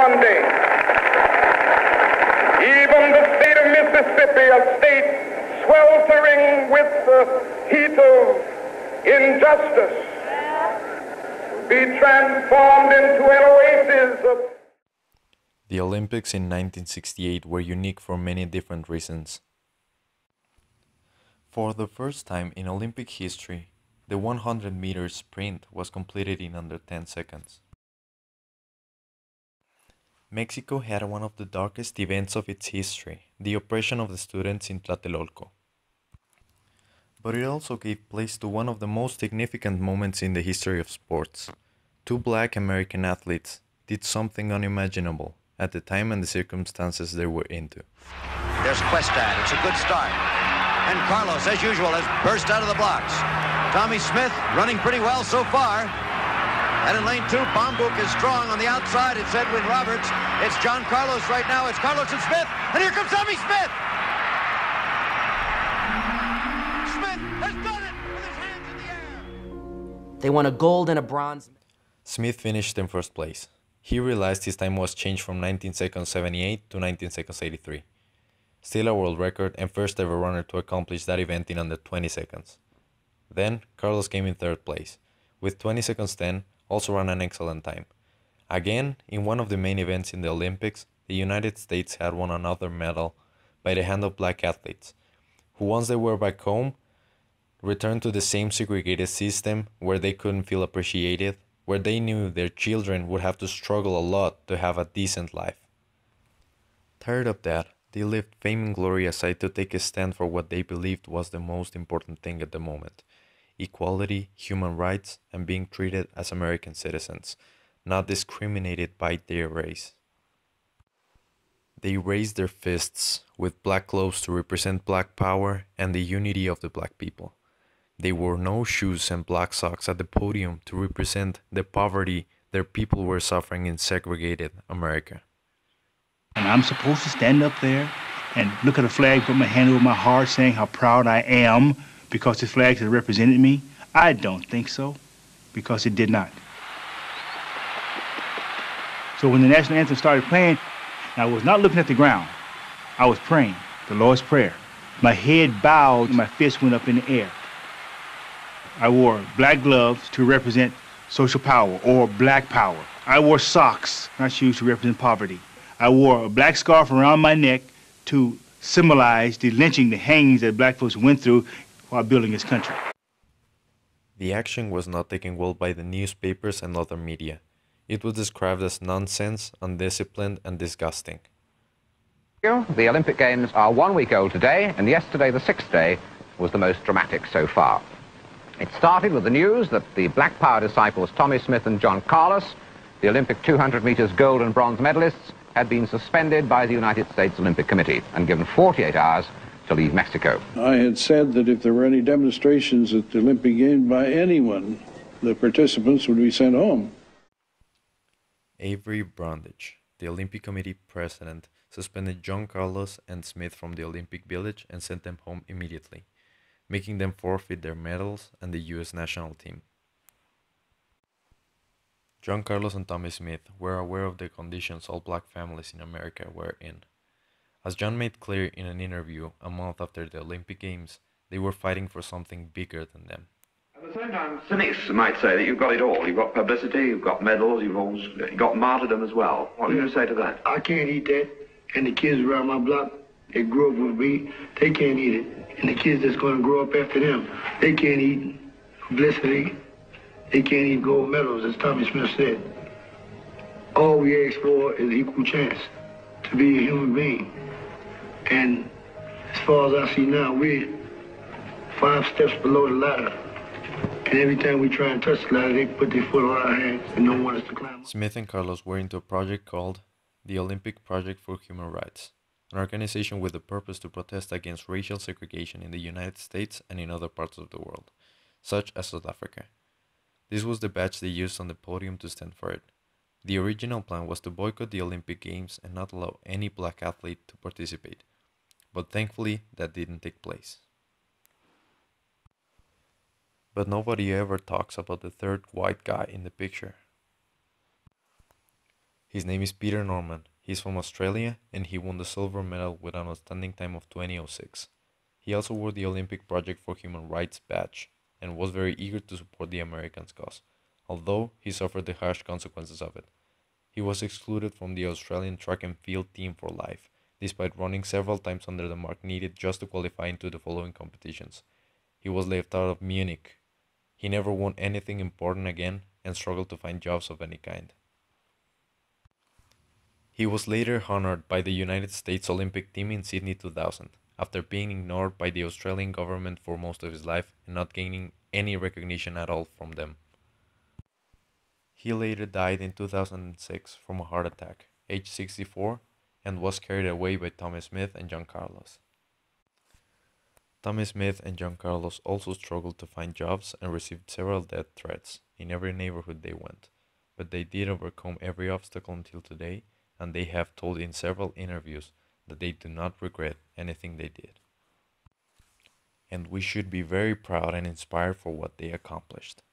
one day. Even the state of Mississippi, a state sweltering with the heat of injustice, be transformed into an oasis of... The Olympics in 1968 were unique for many different reasons. For the first time in Olympic history, the 100-meter sprint was completed in under 10 seconds. Mexico had one of the darkest events of its history, the oppression of the students in Tlatelolco. But it also gave place to one of the most significant moments in the history of sports. Two black American athletes did something unimaginable at the time and the circumstances they were into. There's Questad, it's a good start. And Carlos, as usual, has burst out of the blocks. Tommie Smith running pretty well so far. And in lane 2, Bambouk is strong on the outside. It's Edwin Roberts. It's John Carlos right now. It's Carlos and Smith. And here comes Tommie Smith. Smith has done it with his hands in the air. They won a gold and a bronze. Smith finished in first place. He realized his time was changed from 19 seconds 78 to 19 seconds 83. Still a world record and first ever runner to accomplish that event in under 20 seconds. Then Carlos came in third place, with 20 seconds 10, also ran an excellent time. Again, in one of the main events in the Olympics, the United States had won another medal by the hand of black athletes, who once they were back home, returned to the same segregated system where they couldn't feel appreciated, where they knew their children would have to struggle a lot to have a decent life. Tired of that, they left fame and glory aside to take a stand for what they believed was the most important thing at the moment: equality, human rights, and being treated as American citizens, not discriminated by their race. They raised their fists with black gloves to represent black power and the unity of the black people. They wore no shoes and black socks at the podium to represent the poverty their people were suffering in segregated America. And I'm supposed to stand up there and look at a flag, put my hand over my heart, saying how proud I am because this flag has represented me? I don't think so, because it did not. So when the national anthem started playing, I was not looking at the ground. I was praying, the Lord's Prayer. My head bowed and my fist went up in the air. I wore black gloves to represent social power or black power. I wore socks, not shoes, to represent poverty. I wore a black scarf around my neck to symbolize the lynching, the hangings that black folks went through while building this country. The action was not taken well by the newspapers and other media. It was described as nonsense, undisciplined, and disgusting. The Olympic Games are 1 week old today, and yesterday, the 6th day, was the most dramatic so far. It started with the news that the Black Power disciples Tommie Smith and John Carlos, the Olympic 200 meters gold and bronze medalists, had been suspended by the United States Olympic Committee and given 48 hours to leave Mexico. I had said that if there were any demonstrations at the Olympic Games by anyone, the participants would be sent home. Avery Brundage, the Olympic Committee president, suspended John Carlos and Smith from the Olympic Village and sent them home immediately, making them forfeit their medals and the U.S. national team. John Carlos and Tommie Smith were aware of the conditions all black families in America were in. As John made clear in an interview a month after the Olympic Games, they were fighting for something bigger than them. At the same time, cynics might say that you've got it all. You've got publicity, you've got medals, you've got martyrdom as well. What are you going to say to that? I can't eat that, and the kids around my block, they grew up with me, they can't eat it. And the kids that's going to grow up after them, they can't eat publicity, they can't eat gold medals, as Tommie Smith said. All we ask for is equal chance to be a human being. And as far as I see now, we're 5 steps below the ladder. And every time we try and touch the ladder, they put their foot on our hands and don't want us to climb. Smith and Carlos were into a project called the Olympic Project for Human Rights, an organization with the purpose to protest against racial segregation in the United States and in other parts of the world, such as South Africa. This was the badge they used on the podium to stand for it. The original plan was to boycott the Olympic Games and not allow any black athlete to participate, but thankfully that didn't take place. But nobody ever talks about the third white guy in the picture. His name is Peter Norman. He's from Australia and he won the silver medal with an outstanding time of 20:06. He also wore the Olympic Project for Human Rights badge and was very eager to support the Americans' cause, although he suffered the harsh consequences of it. He was excluded from the Australian track and field team for life, despite running several times under the mark needed just to qualify into the following competitions. He was left out of Munich. He never won anything important again and struggled to find jobs of any kind. He was later honored by the United States Olympic team in Sydney 2000, after being ignored by the Australian government for most of his life and not gaining any recognition at all from them. He later died in 2006 from a heart attack, aged 64, and was carried away by Tommie Smith and John Carlos. Tommie Smith and John Carlos also struggled to find jobs and received several death threats in every neighborhood they went, but they did overcome every obstacle until today, and they have told in several interviews that they do not regret anything they did. And we should be very proud and inspired for what they accomplished.